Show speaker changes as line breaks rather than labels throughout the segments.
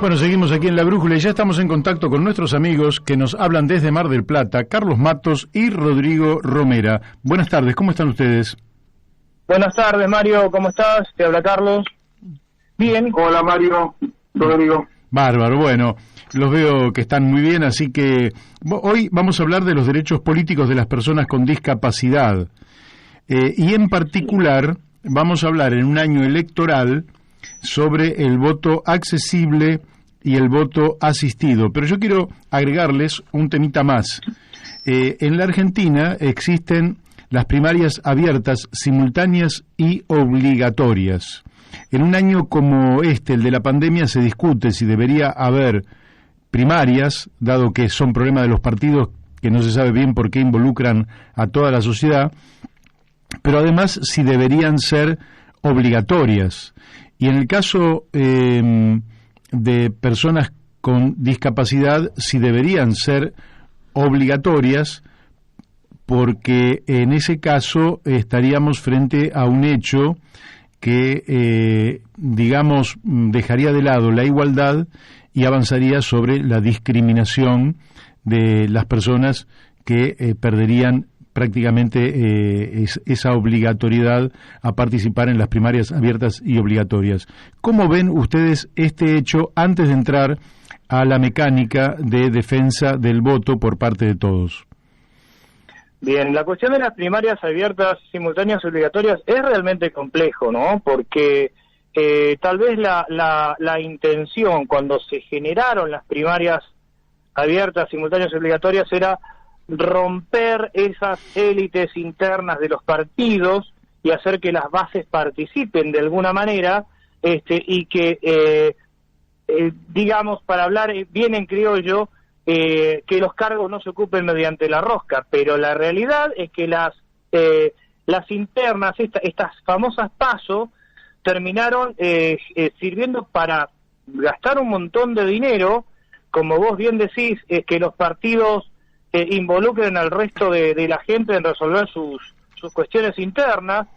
Bueno, seguimos aquí en La Brújula y ya estamos en contacto con nuestros amigos que nos hablan desde Mar del Plata, Carlos Matos y Rodrigo Romera. Buenas tardes, ¿cómo están ustedes?
Buenas tardes, Mario, ¿cómo estás? Te habla Carlos. Bien.
Hola, Mario, Rodrigo.
Bárbaro, bueno, los veo que están muy bien, así que hoy vamos a hablar de los derechos políticos de las personas con discapacidad. Y en particular vamos a hablar en un año electoral sobre el voto accesible y el voto asistido. Pero yo quiero agregarles un temita más. En la Argentina existen las primarias abiertas, simultáneas y obligatorias. En un año como este, el de la pandemia, se discute si debería haber primarias, dado que son problemas de los partidos que no se sabe bien por qué involucran a toda la sociedad, pero además si deberían ser obligatorias. Y en el caso de personas con discapacidad, si deberían ser obligatorias, porque en ese caso estaríamos frente a un hecho que, digamos, dejaría de lado la igualdad y avanzaría sobre la discriminación de las personas que perderían prácticamente esa obligatoriedad a participar en las primarias abiertas y obligatorias. ¿Cómo ven ustedes este hecho antes de entrar a la mecánica de defensa del voto por parte de todos?
Bien, la cuestión de las primarias abiertas, simultáneas y obligatorias es realmente complejo, ¿no? Porque tal vez la intención cuando se generaron las primarias abiertas, simultáneas y obligatorias era romper esas élites internas de los partidos y hacer que las bases participen de alguna manera, y que, digamos, para hablar bien en criollo, que los cargos no se ocupen mediante la rosca, pero la realidad es que las internas, estas famosas PASO, terminaron sirviendo para gastar un montón de dinero, como vos bien decís, que los partidos involucren al resto de la gente en resolver sus cuestiones internas.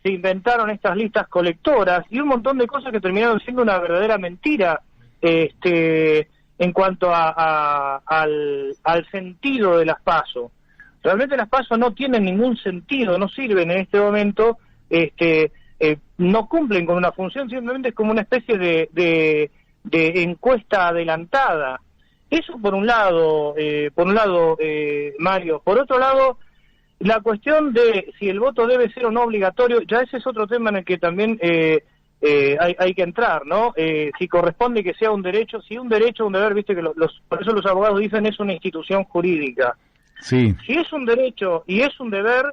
Se inventaron estas listas colectoras y un montón de cosas que terminaron siendo una verdadera mentira en cuanto al sentido de las PASO. Realmente las PASO no tienen ningún sentido, no sirven en este momento, no cumplen con una función, simplemente es como una especie de encuesta adelantada. Eso por un lado, Mario. Por otro lado, la cuestión de si el voto debe ser o no obligatorio, ya ese es otro tema en el que también hay que entrar, ¿no? Si corresponde que sea un derecho, si un derecho o un deber, viste que por eso los abogados dicen es una institución jurídica.
Sí.
Si es un derecho y es un deber,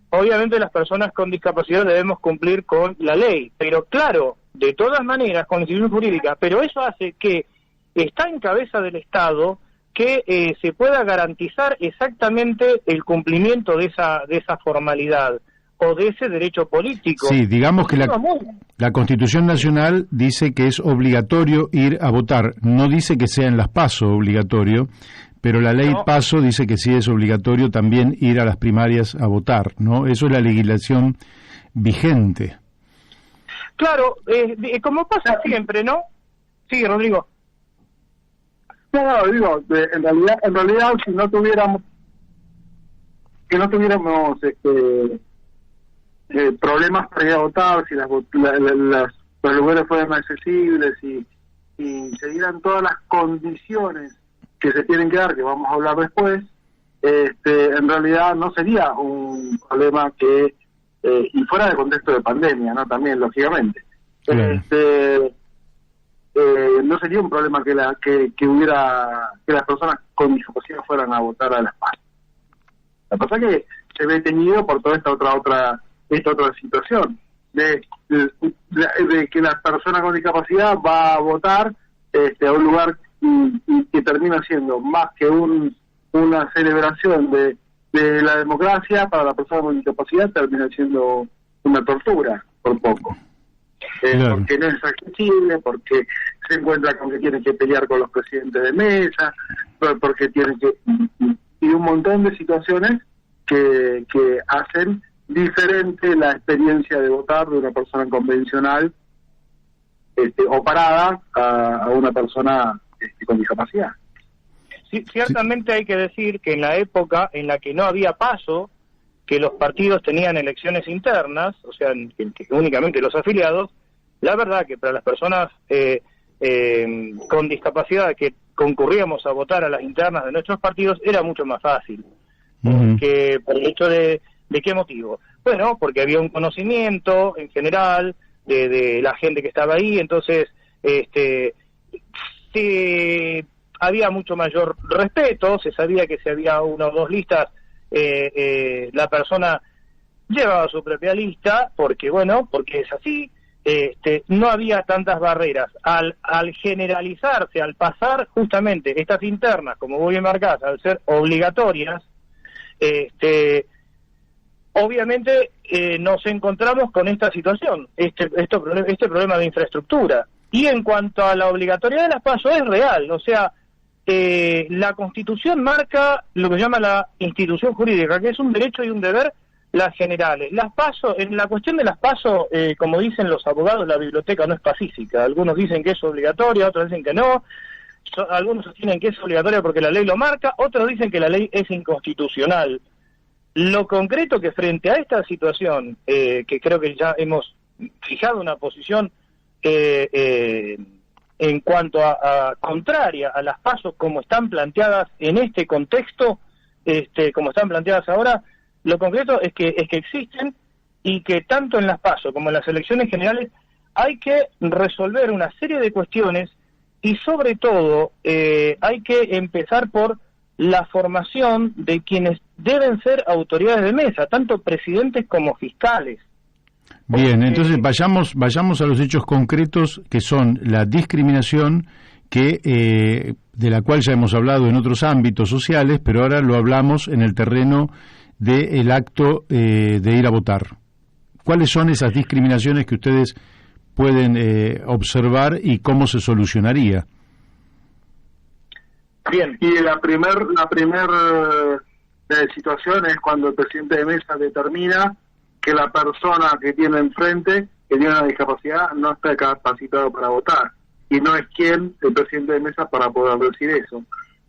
obviamente las personas con discapacidad debemos cumplir con la ley, pero claro, de todas maneras, con la institución jurídica, pero eso hace que está en cabeza del Estado que se pueda garantizar exactamente el cumplimiento de esa formalidad o de ese derecho político.
Sí, digamos que la Constitución Nacional dice que es obligatorio ir a votar, no dice que sea en las PASO obligatorio, pero la ley PASO dice que sí es obligatorio también ir a las primarias a votar, ¿no? Eso es la legislación vigente.
Claro, como pasa siempre, ¿no? Sí, Rodrigo.
No, digo, en realidad si no tuviéramos problemas para ir a votar, si los lugares fueran accesibles y se dieran todas las condiciones que se tienen que dar, que vamos a hablar después, en realidad no sería un problema que, y fuera de contexto de pandemia, ¿no? También, lógicamente. No sería un problema que las personas con discapacidad fueran a votar a las PASO. La cosa es que se ve teñido por toda esta otra situación de que la persona con discapacidad va a votar a un lugar que termina siendo más que una celebración de la democracia. Para la persona con discapacidad termina siendo una tortura por poco. Claro. Porque no es accesible, porque se encuentra con que tiene que pelear con los presidentes de mesa, porque tiene que... y un montón de situaciones que hacen diferente la experiencia de votar de una persona convencional o parada a una persona con discapacidad.
Sí, ciertamente hay que decir que en la época en la que no había PASO, que los partidos tenían elecciones internas, o sea, que únicamente los afiliados, la verdad que para las personas con discapacidad que concurríamos a votar a las internas de nuestros partidos era mucho más fácil. Porque, por el hecho de qué motivo. Bueno, porque había un conocimiento en general de la gente que estaba ahí, entonces había mucho mayor respeto, se sabía que si había una o dos listas, la persona llevaba su propia lista, porque es así. No había tantas barreras. Al generalizarse, al pasar justamente estas internas, como vos bien marcás, al ser obligatorias, obviamente nos encontramos con esta situación, este problema de infraestructura. Y en cuanto a la obligatoriedad de las PASO, es real, o sea, la Constitución marca lo que se llama la institución jurídica, que es un derecho y un deber, las generales. Las PASO, en la cuestión de las PASO, como dicen los abogados, la biblioteca no es pacífica. Algunos dicen que es obligatoria, otros dicen que no. Algunos sostienen que es obligatoria porque la ley lo marca, otros dicen que la ley es inconstitucional. Lo concreto que frente a esta situación, que creo que ya hemos fijado una posición en cuanto a contraria a las PASO como están planteadas en este contexto, como están planteadas ahora, lo concreto es que existen y que tanto en las PASO como en las elecciones generales hay que resolver una serie de cuestiones y sobre todo hay que empezar por la formación de quienes deben ser autoridades de mesa, tanto presidentes como fiscales.
Bien, entonces vayamos a los hechos concretos, que son la discriminación, que de la cual ya hemos hablado en otros ámbitos sociales, pero ahora lo hablamos en el terreno del acto de ir a votar. ¿Cuáles son esas discriminaciones que ustedes pueden observar y cómo se solucionaría?
Bien, y la primer situación es cuando el presidente de mesa determina que la persona que tiene enfrente, que tiene una discapacidad, no está capacitado para votar, y no es quien, el presidente de mesa, para poder decir eso.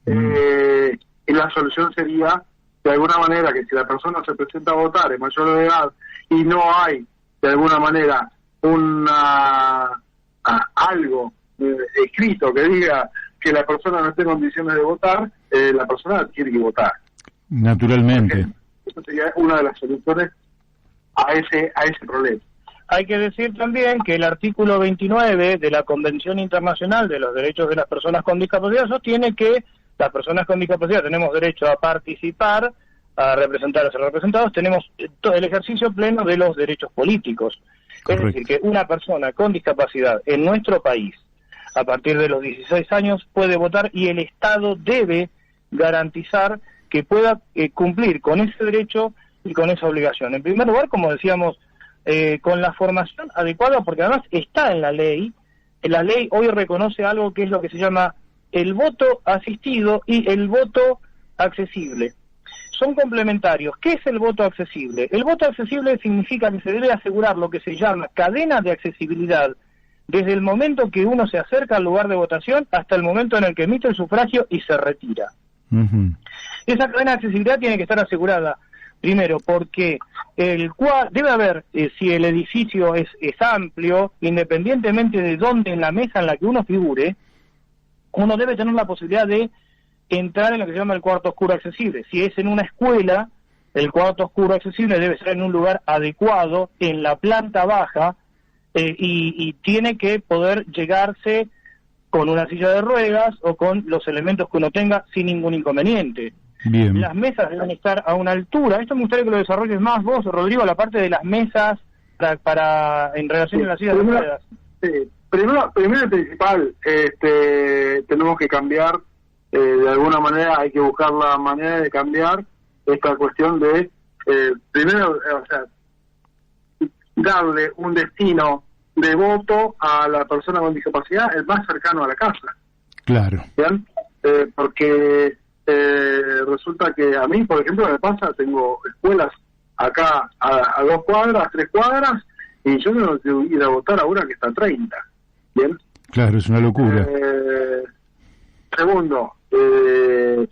Y la solución sería, de alguna manera, que si la persona se presenta a votar, es mayor de edad, y no hay, de alguna manera, algo escrito que diga que la persona no esté en condiciones de votar, la persona tiene que votar.
Naturalmente.
Eso sería una de las soluciones a ese problema.
Hay que decir también que el artículo 29 de la Convención Internacional de los Derechos de las Personas con Discapacidad sostiene que las personas con discapacidad tenemos derecho a participar, a representar, a ser representados, tenemos todo el ejercicio pleno de los derechos políticos. Correcto. Es decir, que una persona con discapacidad en nuestro país, a partir de los 16 años, puede votar y el Estado debe garantizar que pueda cumplir con ese derecho y con esa obligación. En primer lugar, como decíamos, con la formación adecuada, porque además está en la ley hoy reconoce algo que es lo que se llama el voto asistido y el voto accesible. Son complementarios. ¿Qué es el voto accesible? El voto accesible significa que se debe asegurar lo que se llama cadena de accesibilidad desde el momento que uno se acerca al lugar de votación hasta el momento en el que emite el sufragio y se retira. Esa cadena de accesibilidad tiene que estar asegurada, primero, porque debe haber, si el edificio es amplio, independientemente de dónde en la mesa en la que uno figure, uno debe tener la posibilidad de entrar en lo que se llama el cuarto oscuro accesible. Si es en una escuela, el cuarto oscuro accesible debe ser en un lugar adecuado, en la planta baja, y tiene que poder llegarse con una silla de ruedas o con los elementos que uno tenga sin ningún inconveniente.
Bien.
Las mesas deben estar a una altura. Esto me gustaría que lo desarrolles más vos, Rodrigo, la parte de las mesas para en relación a las sillas de ruedas.
Primero y principal, tenemos que cambiar, de alguna manera hay que buscar la manera de cambiar esta cuestión de, primero, darle un destino de voto a la persona con discapacidad el más cercano a la casa.
Claro.
¿Bien? Porque resulta que a mí, por ejemplo, me pasa, tengo escuelas acá a 2 cuadras, 3 cuadras, y yo tengo que ir a votar a una que está a 30. ¿Bien?
Claro, es una locura.
Segundo, se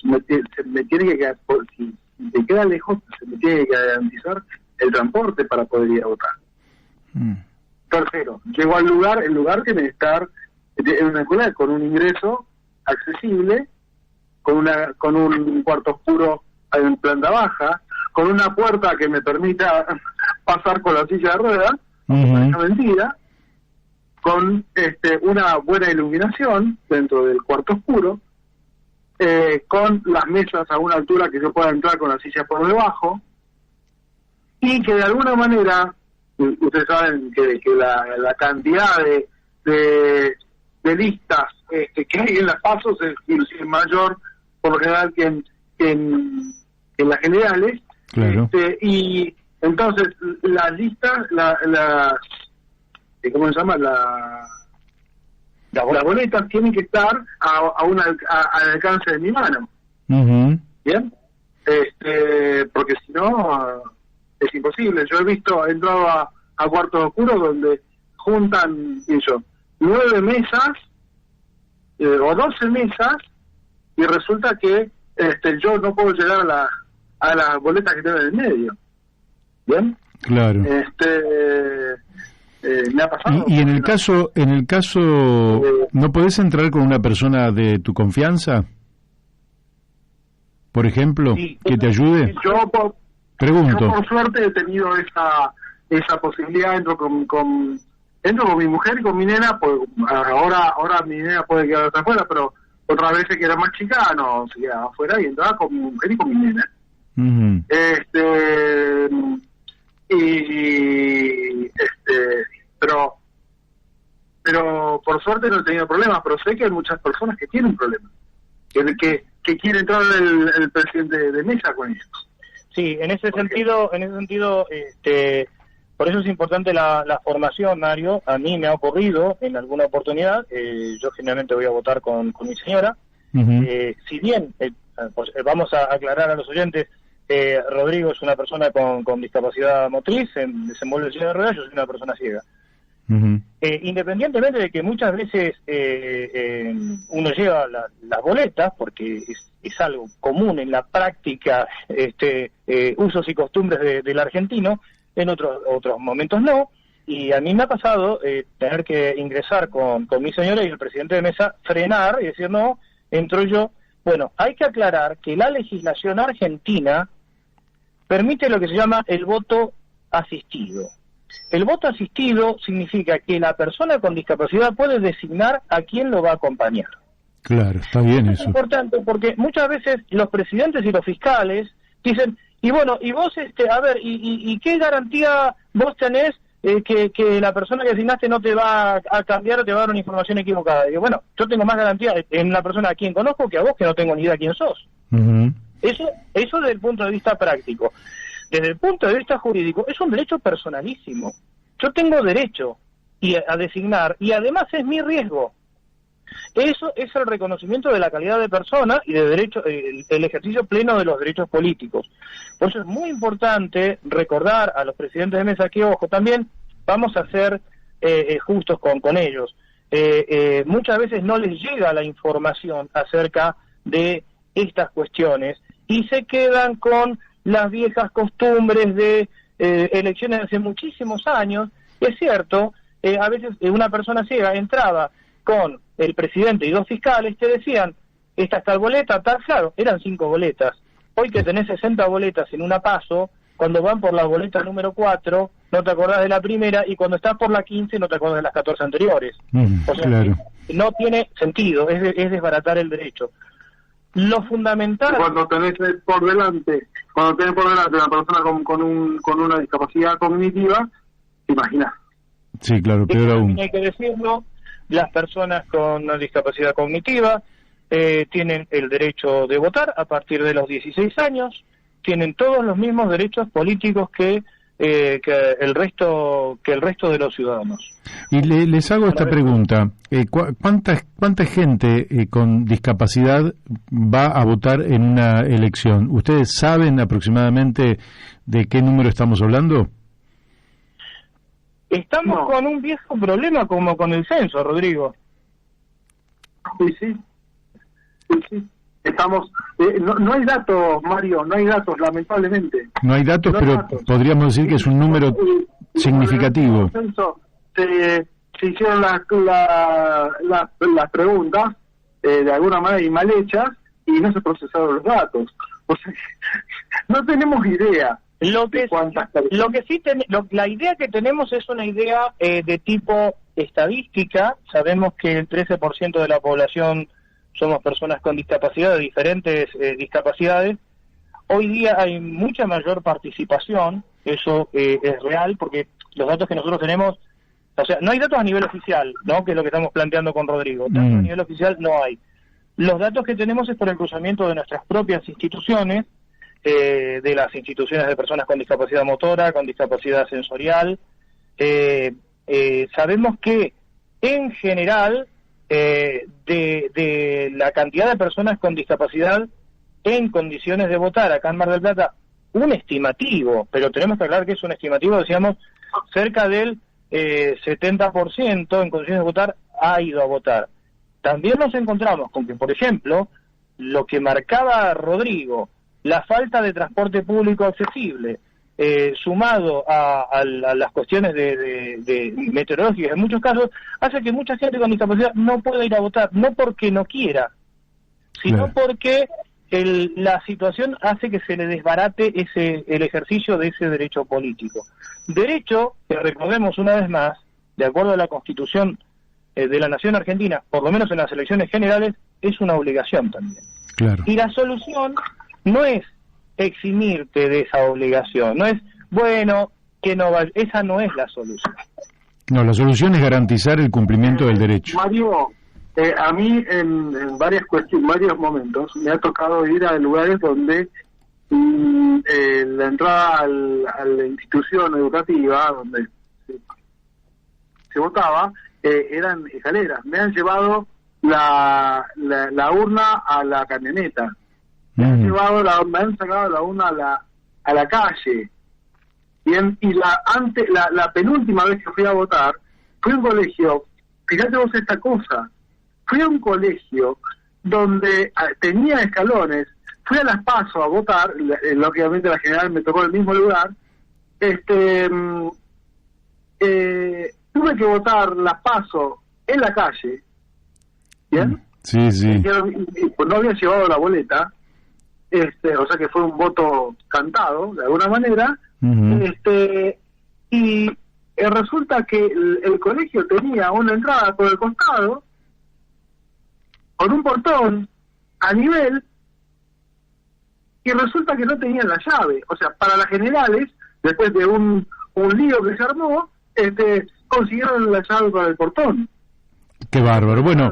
me tiene que quedar, si te queda lejos, se me tiene que garantizar el transporte para poder ir a votar. Tercero, llego al lugar, el lugar tiene que estar en una escuela con un ingreso accesible, con un cuarto oscuro en planta baja, con una puerta que me permita pasar con la silla de ruedas, una mentira, con una buena iluminación dentro del cuarto oscuro, con las mesas a una altura que yo pueda entrar con la silla por debajo, y que de alguna manera, ustedes saben que la cantidad de listas que hay en las pasos es mayor por lo general que en las generales.
Claro.
Y entonces las listas, ¿cómo se llama? Las boletas tienen que estar al alcance de mi mano. ¿Bien? Porque si no es imposible. Yo he entrado a cuartos oscuros donde juntan 9 mesas o 12 mesas, y resulta que yo no puedo llegar a las boletas que tengo en el medio. ¿Bien?
Claro.
Me ha pasado.
Y en el caso ¿no podés entrar con una persona de tu confianza? Por ejemplo,
sí,
que te ayude. Pregunto.
Yo por suerte he tenido esa posibilidad. Entro con mi mujer y con mi nena, pues ahora mi nena puede quedar afuera, pero otras veces que era más chica, no, se quedaba afuera y entraba con mi mujer y con mi nena. Pero por suerte no he tenido problemas, pero sé que hay muchas personas que tienen problemas, que quiere entrar el presidente de mesa con ellos.
Sí, en ese sentido, por eso es importante la formación, Mario. A mí me ha ocurrido en alguna oportunidad, yo generalmente voy a votar con mi señora. Si bien, pues, vamos a aclarar a los oyentes, Rodrigo es una persona con discapacidad motriz, desenvuelve en silla de ruedas, yo soy una persona ciega. Independientemente de que muchas veces uno lleva las boletas, porque es algo común en la práctica, usos y costumbres del argentino, en otros momentos no, y a mí me ha pasado tener que ingresar con mi señora y el presidente de mesa, frenar y decir, no, entro yo. Bueno, hay que aclarar que la legislación argentina permite lo que se llama el voto asistido. El voto asistido significa que la persona con discapacidad puede designar a quién lo va a acompañar.
Claro, está bien eso.
Es importante porque muchas veces los presidentes y los fiscales dicen, y bueno, y vos, a ver, ¿y qué garantía vos tenés que la persona que designaste no te va a cambiar o te va a dar una información equivocada? Y digo, bueno, yo tengo más garantía en una persona a quien conozco que a vos, que no tengo ni idea quién sos. Eso desde el punto de vista práctico. Desde el punto de vista jurídico, es un derecho personalísimo. Yo tengo derecho a designar, y además es mi riesgo. Eso es el reconocimiento de la calidad de persona y de derecho, el ejercicio pleno de los derechos políticos. Por eso es muy importante recordar a los presidentes de mesa que, ojo, también vamos a ser justos con ellos. Muchas veces no les llega la información acerca de estas cuestiones y se quedan con las viejas costumbres de elecciones de hace muchísimos años. Es cierto, a veces una persona ciega entraba con el presidente y 2 fiscales, te decían, esta es tal boleta, tal, claro, eran 5 boletas. Hoy que tenés 60 boletas en una paso, cuando van por la boleta número 4, no te acordás de la primera, y cuando estás por la 15, no te acordás de las 14 anteriores. O sea, claro, no tiene sentido, es desbaratar el derecho. Lo fundamental...
Cuando tenés por delante una persona con una discapacidad cognitiva, ¿te imaginas?
Sí, claro, peor aún.
Hay que decirlo, las personas con una discapacidad cognitiva tienen el derecho de votar a partir de los 16 años, tienen todos los mismos derechos políticos que el resto de los ciudadanos.
Y les hago esta pregunta: ¿cuánta gente con discapacidad va a votar en una elección? ¿Ustedes saben aproximadamente de qué número estamos hablando?
Estamos con un viejo problema como con el censo, Rodrigo.
Sí. Estamos, no hay datos, Mario, no hay datos, lamentablemente.
No hay datos, pero
datos.
Podríamos decir que es un número significativo.
Se hicieron las preguntas de alguna manera y mal hechas y no se procesaron los datos. O sea, no tenemos idea.
La idea que tenemos es una idea de tipo estadística. Sabemos que el 13% de la población somos personas con discapacidad, de diferentes discapacidades. Hoy día hay mucha mayor participación, eso es real, porque los datos que nosotros tenemos, o sea, no hay datos a nivel oficial, ¿no? Que es lo que estamos planteando con Rodrigo. Datos a nivel oficial no hay. Los datos que tenemos es por el cruzamiento de nuestras propias instituciones, de las instituciones de personas con discapacidad motora, con discapacidad sensorial. Sabemos que, en general, de la cantidad de personas con discapacidad en condiciones de votar acá en Mar del Plata, un estimativo, pero tenemos que aclarar que es un estimativo, decíamos, cerca del 70% en condiciones de votar ha ido a votar. También nos encontramos con que, por ejemplo, lo que marcaba Rodrigo, la falta de transporte público accesible, sumado a las cuestiones de meteorológicas en muchos casos, hace que mucha gente con discapacidad no pueda ir a votar, no porque no quiera, sino porque la situación hace que se le desbarate el ejercicio de ese derecho político. Derecho que, recordemos una vez más, de acuerdo a la Constitución de la Nación Argentina, por lo menos en las elecciones generales, es una obligación también.
Claro.
Y la solución no es eximirte de esa obligación, no es, bueno, que no vaya, esa no es la solución.
No, la solución es garantizar el cumplimiento del derecho.
Mario, a mí en varios momentos me ha tocado ir a lugares donde la entrada a la institución educativa donde se votaba eran escaleras. Me han llevado la urna a la camioneta. Me han sacado la urna a la calle. Bien, y la penúltima vez que fui a votar, fui a un colegio, fíjate vos esta cosa, fui a un colegio donde tenía escalones, fui a las PASO a votar, lógicamente la general me tocó en el mismo lugar, tuve que votar las PASO en la calle, ¿bien?
Sí.
Y pues no había llevado la boleta, o sea que fue un voto cantado, de alguna manera, y resulta que el colegio tenía una entrada por el costado, con un portón a nivel, y resulta que no tenían la llave. O sea, para las generales, después de un lío que se armó, consiguieron la llave para el portón.
Qué bárbaro. Bueno,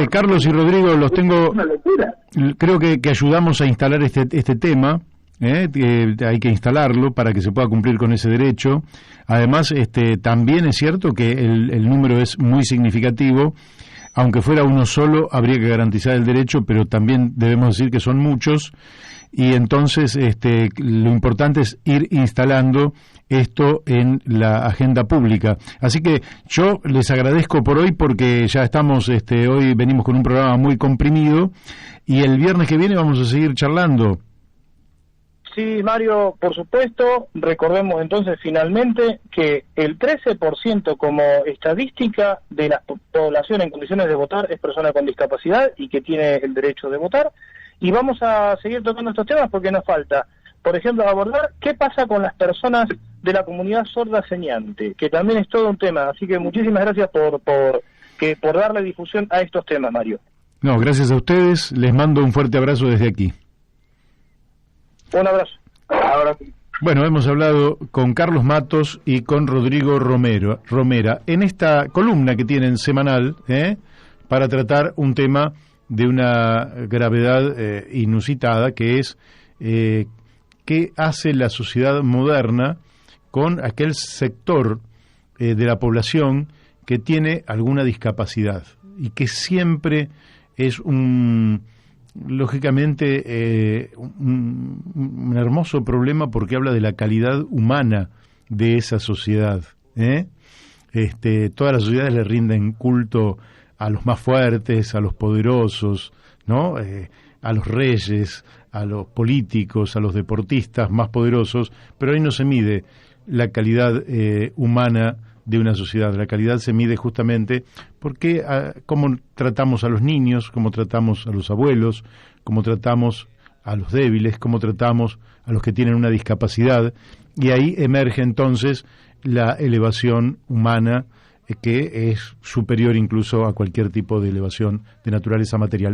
Carlos y Rodrigo, los tengo.
Una locura.
Creo que ayudamos a instalar este tema. Hay que instalarlo para que se pueda cumplir con ese derecho. Además, también es cierto que el número es muy significativo. Aunque fuera uno solo, habría que garantizar el derecho, pero también debemos decir que son muchos, y entonces lo importante es ir instalando esto en la agenda pública. Así que yo les agradezco por hoy, porque ya estamos, hoy venimos con un programa muy comprimido, y el viernes que viene vamos a seguir charlando.
Sí, Mario, por supuesto. Recordemos entonces finalmente que el 13% como estadística de la población en condiciones de votar es persona con discapacidad y que tiene el derecho de votar. Y vamos a seguir tocando estos temas porque nos falta, por ejemplo, abordar qué pasa con las personas de la comunidad sorda señante, que también es todo un tema. Así que muchísimas gracias por darle difusión a estos temas, Mario.
No, gracias a ustedes. Les mando un fuerte abrazo desde aquí.
Un abrazo.
Bueno, hemos hablado con Carlos Matos y con Rodrigo Romera en esta columna que tienen semanal para tratar un tema de una gravedad inusitada, que es qué hace la sociedad moderna con aquel sector de la población que tiene alguna discapacidad y que siempre es lógicamente un hermoso problema, porque habla de la calidad humana de esa sociedad. Todas las sociedades le rinden culto a los más fuertes, a los poderosos, ¿no? A los reyes, a los políticos, a los deportistas más poderosos, pero ahí no se mide la calidad humana de una sociedad. La calidad se mide justamente porque cómo tratamos a los niños, cómo tratamos a los abuelos, cómo tratamos a los débiles, cómo tratamos a los que tienen una discapacidad, y ahí emerge entonces la elevación humana que es superior incluso a cualquier tipo de elevación de naturaleza material.